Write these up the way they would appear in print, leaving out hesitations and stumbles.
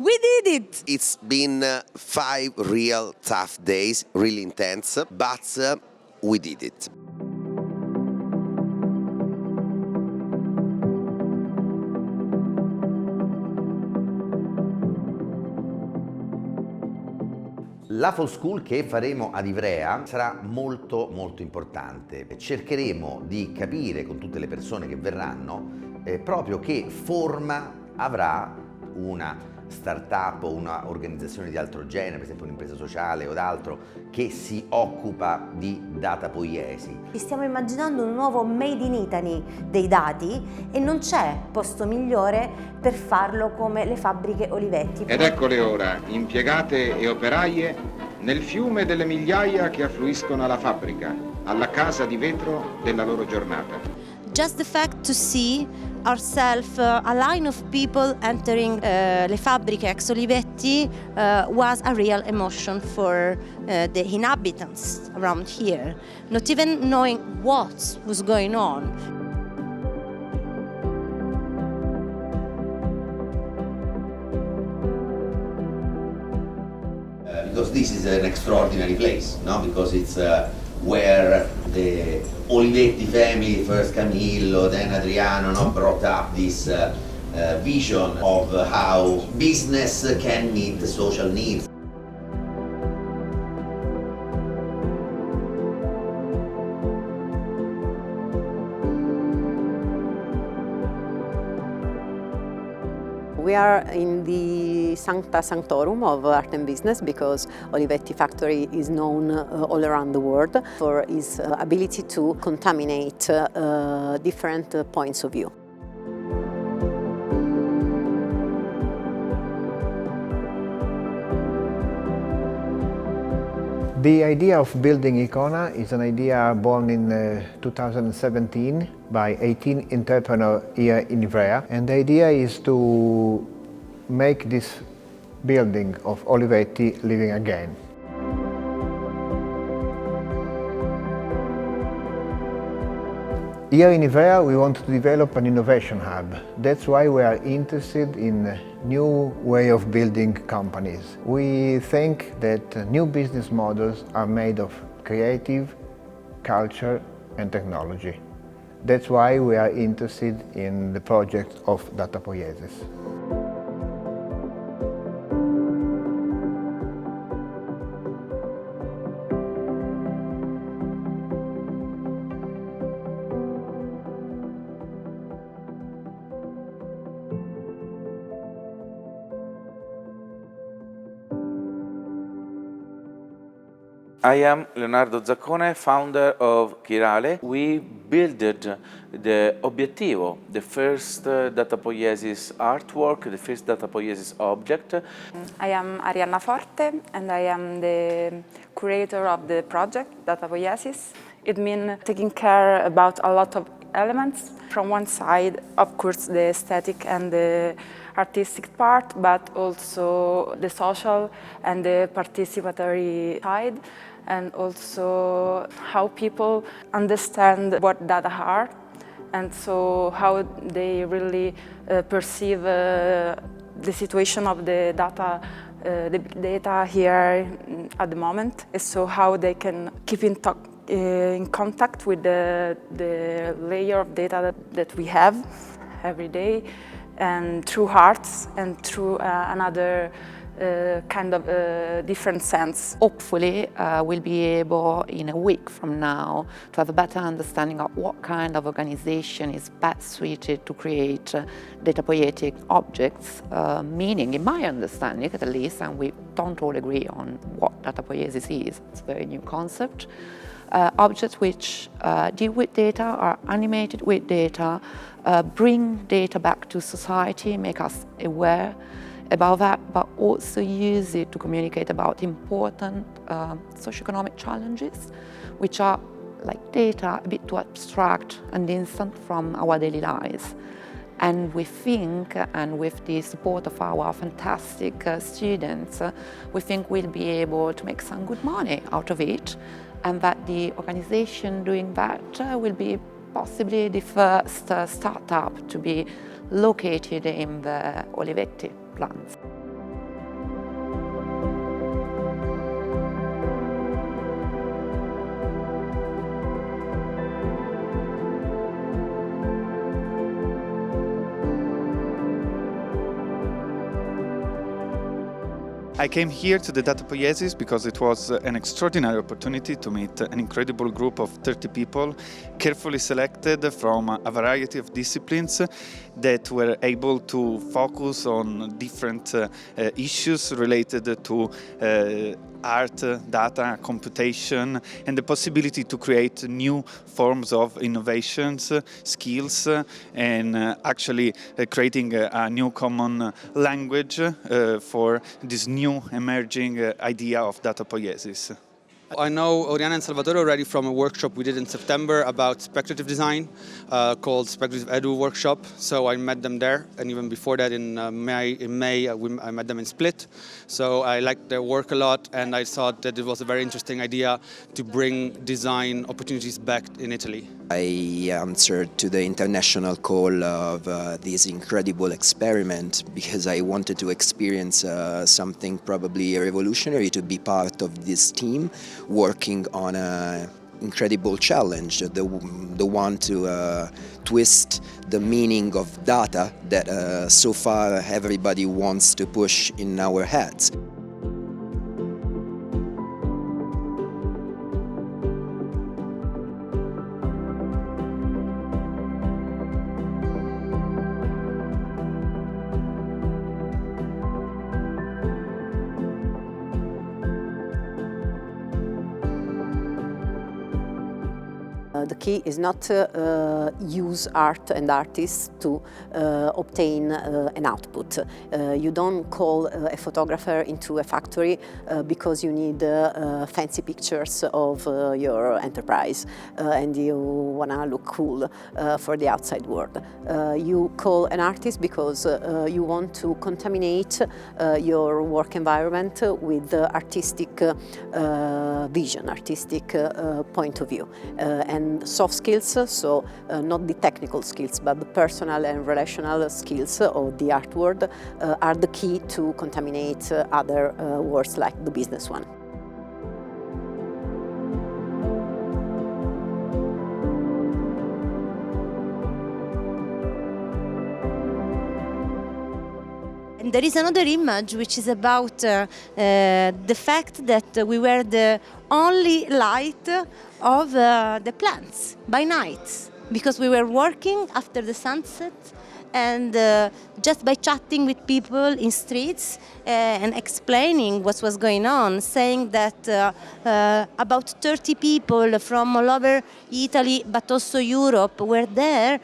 We did it! It's been 5 real tough days, really intense, but we did it. La Fall School che faremo ad Ivrea sarà molto importante. Cercheremo di capire con tutte le persone che verranno proprio che forma avrà una startup o una organizzazione di altro genere, per esempio un'impresa sociale o d'altro, che si occupa di datapoiesi. Stiamo immaginando un nuovo Made in Italy dei dati e non c'è posto migliore per farlo come le fabbriche Olivetti. Ed eccole ora, impiegate e operaie, nel fiume delle migliaia che affluiscono alla fabbrica, alla casa di vetro della loro giornata. Just the fact to see ourselves, a line of people entering le fabbriche ex Olivetti was a real emotion for the inhabitants around here, not even knowing what was going on. Because this is an extraordinary place, no? Because it's where the Olivetti family, first Camillo, then Adriano, no, brought up this vision of how business can meet the social needs. We are in the Sancta Sanctorum of art and business because Olivetti factory is known all around the world for its ability to contaminate different points of view. The idea of building Icona is an idea born in 2017 by 18 entrepreneurs here in Ivrea, and the idea is to make this building of Olivetti living again. Here in Ivrea we want to develop an innovation hub. That's why we are interested in new way of building companies. We think that new business models are made of creative, culture and technology. That's why we are interested in the project of Datapoiesis. I am Leonardo Zaccone, founder of Chirale. We built the Obiettivo, the first Datapoiesis artwork, the first Datapoiesis object. I am Arianna Forte and I am the curator of the project Datapoiesis. It means taking care about a lot of elements. From one side, of course, the aesthetic and the artistic part, but also the social and the participatory side, and also how people understand what data are, and so how they really perceive the situation of the data here at the moment, and so how they can keep in contact with the layer of data that we have every day, and through arts and through another kind of different sense. Hopefully we'll be able in a week from now to have a better understanding of what kind of organization is best suited to create datapoietic objects, meaning, in my understanding at least, and we don't all agree on what datapoiesis is, it's a very new concept, objects which deal with data, are animated with data, bring data back to society, make us aware about that, but also use it to communicate about important socioeconomic challenges, which are, like data, a bit too abstract and distant from our daily lives. And we think, and with the support of our fantastic students, we think we'll be able to make some good money out of it, and that the organization doing that will be possibly the first startup to be located in the Olivetti plants. I came here to the Datapoiesis because it was an extraordinary opportunity to meet an incredible group of 30 people, carefully selected from a variety of disciplines that were able to focus on different issues related to art, data, computation, and the possibility to create new forms of innovations, skills, and actually creating a new common language for this new emerging idea of Datapoiesis. I know Oriana and Salvatore already from a workshop we did in September about speculative design called Speculative Edu Workshop. So I met them there, and even before that in May I met them in Split. So I liked their work a lot, and I thought that it was a very interesting idea to bring design opportunities back in Italy. I answered to the international call of this incredible experiment because I wanted to experience something probably revolutionary, to be part of this team working on an incredible challenge, the one to twist the meaning of data that so far everybody wants to push in our heads. The key is not to use art and artists to obtain an output. You don't call a photographer into a factory because you need fancy pictures of your enterprise and you want to look cool for the outside world. You call an artist because you want to contaminate your work environment with artistic vision, artistic point of view. And soft skills, so not the technical skills, but the personal and relational skills of the art world are the key to contaminate other worlds like the business one. And there is another image which is about the fact that we were the only light of the plants by night, because we were working after the sunset, and just by chatting with people in streets and explaining what was going on, saying that about 30 people from all over Italy but also Europe were there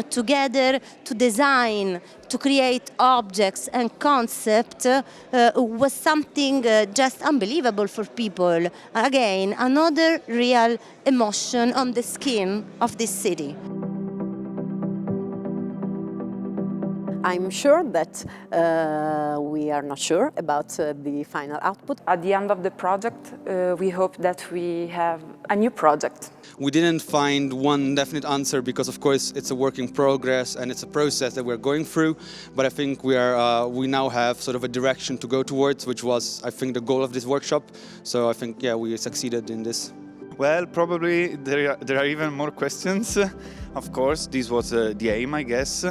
together to design, to create objects and concepts was something just unbelievable for people. Again, another real emotion on the skin of this city. I'm sure that we are not sure about the final output. At the end of the project, we hope that we have a new project. We didn't find one definite answer because, of course, it's a work in progress and it's a process that we're going through. But I think we now have sort of a direction to go towards, which was, I think, the goal of this workshop. So I think, yeah, we succeeded in this. Well, probably there are even more questions. Of course, this was the aim, I guess.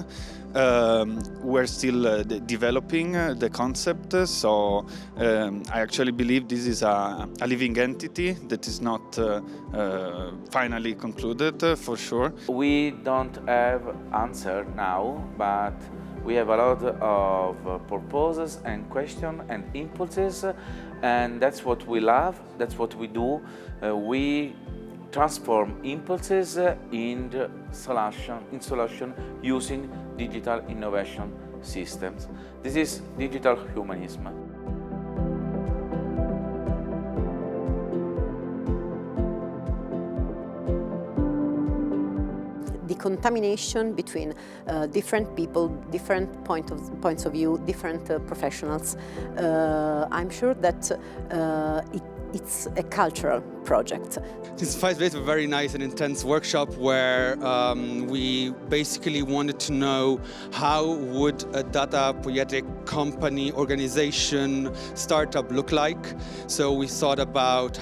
We're still developing the concept, so I actually believe this is a living entity that is not finally concluded, for sure. We don't have answer now, but we have a lot of purposes and questions and impulses, and that's what we love, that's what we do. We transform impulses in solution using digital innovation systems. This is digital humanism. The contamination between different people, different points of view, different professionals. I'm sure that it's a cultural project. This 5 days were a very nice and intense workshop where we basically wanted to know how would a Datapoietic company, organization, startup look like. So we thought about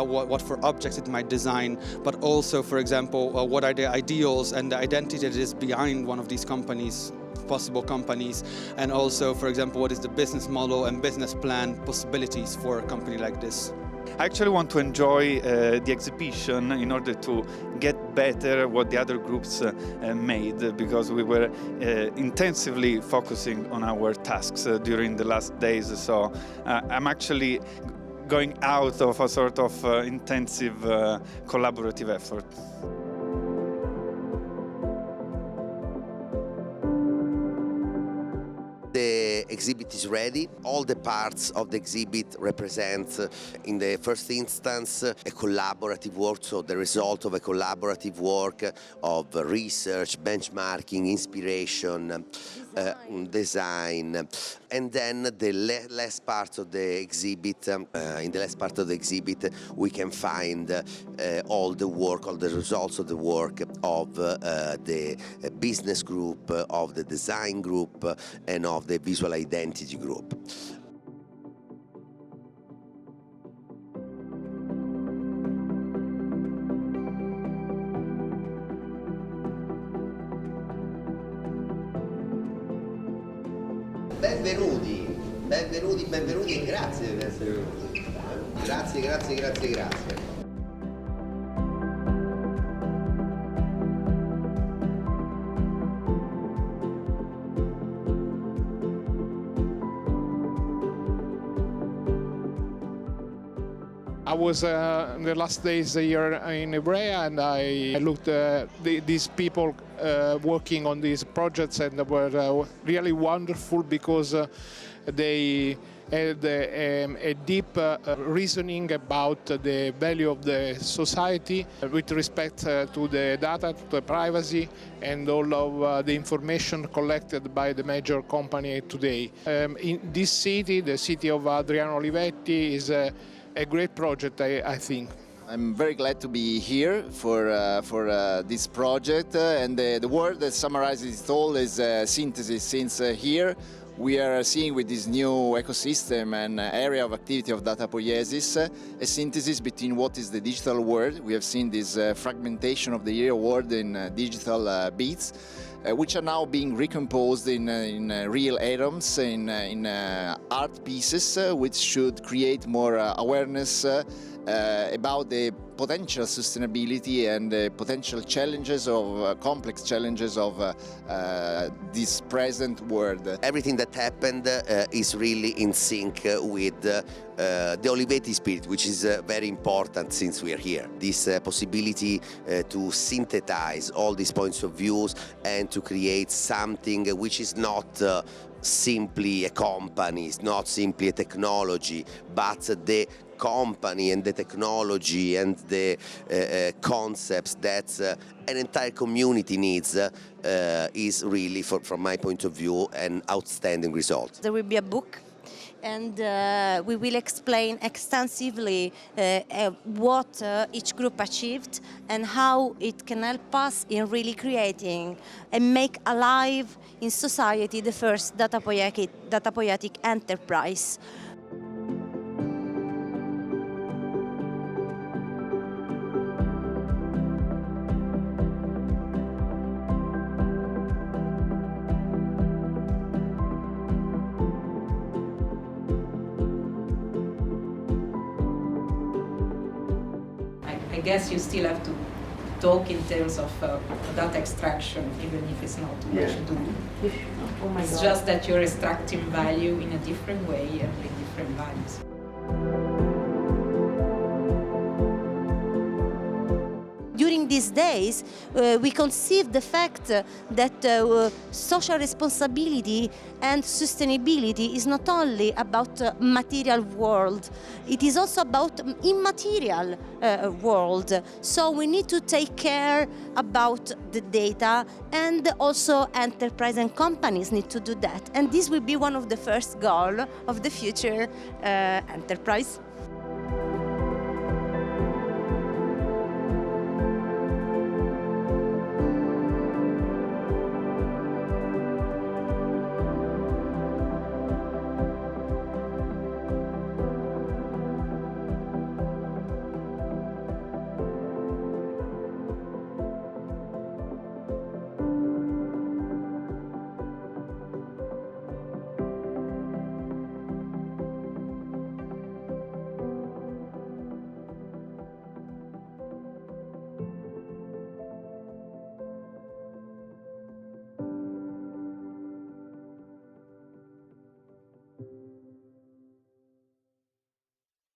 what for objects it might design, but also, for example, what are the ideals and the identity that is behind one of these companies. possible companies, and also, for example, what is the business model and business plan possibilities for a company like this. I actually want to enjoy the exhibition in order to get better what the other groups made, because we were intensively focusing on our tasks during the last days. So I'm actually going out of a sort of intensive collaborative effort. The exhibit is ready. All the parts of the exhibit represent, in the first instance, a collaborative work, so the result of a collaborative work of research, benchmarking, inspiration, design. And then the last part of the exhibit, in the last part of the exhibit, we can find all the work, all the results of the work of the business group, of the design group, and of the visual identity group. Benvenuti, benvenuti, benvenuti e grazie per essere venuti. Grazie, grazie, grazie, grazie. I was in the last days here in Ivrea, and I looked at these people working on these projects, and they were really wonderful because they had a deep reasoning about the value of the society with respect to the data, to the privacy, and all of the information collected by the major company today. In this city, the city of Adriano Olivetti, is a great project, I think. I'm very glad to be here for this project, and the word that summarizes it all is synthesis, since here we are seeing with this new ecosystem and area of activity of Datapoiesis a synthesis between what is the digital world. We have seen this fragmentation of the real world in digital bits, which are now being recomposed in real atoms, in art pieces, which should create more awareness about the potential sustainability and the potential challenges of complex challenges of this present world. Everything that happened is really in sync with the Olivetti spirit, which is very important since we are here. This possibility to synthesize all these points of views and to create something which is not simply a company, it's not simply a technology, but the company and the technology and the concepts that an entire community needs is really, from my point of view, an outstanding result. There will be a book, and we will explain extensively what each group achieved and how it can help us in really creating and make alive in society the first datapoietic enterprise. I guess you still have to talk in terms of data extraction, even if it's not what you do. Oh my it's God. just that you're extracting value in a different way and with different values. During these days, we conceived the fact that social responsibility and sustainability is not only about material world, it is also about immaterial world. So we need to take care about the data, and also enterprise and companies need to do that. And this will be one of the first goals of the future enterprise.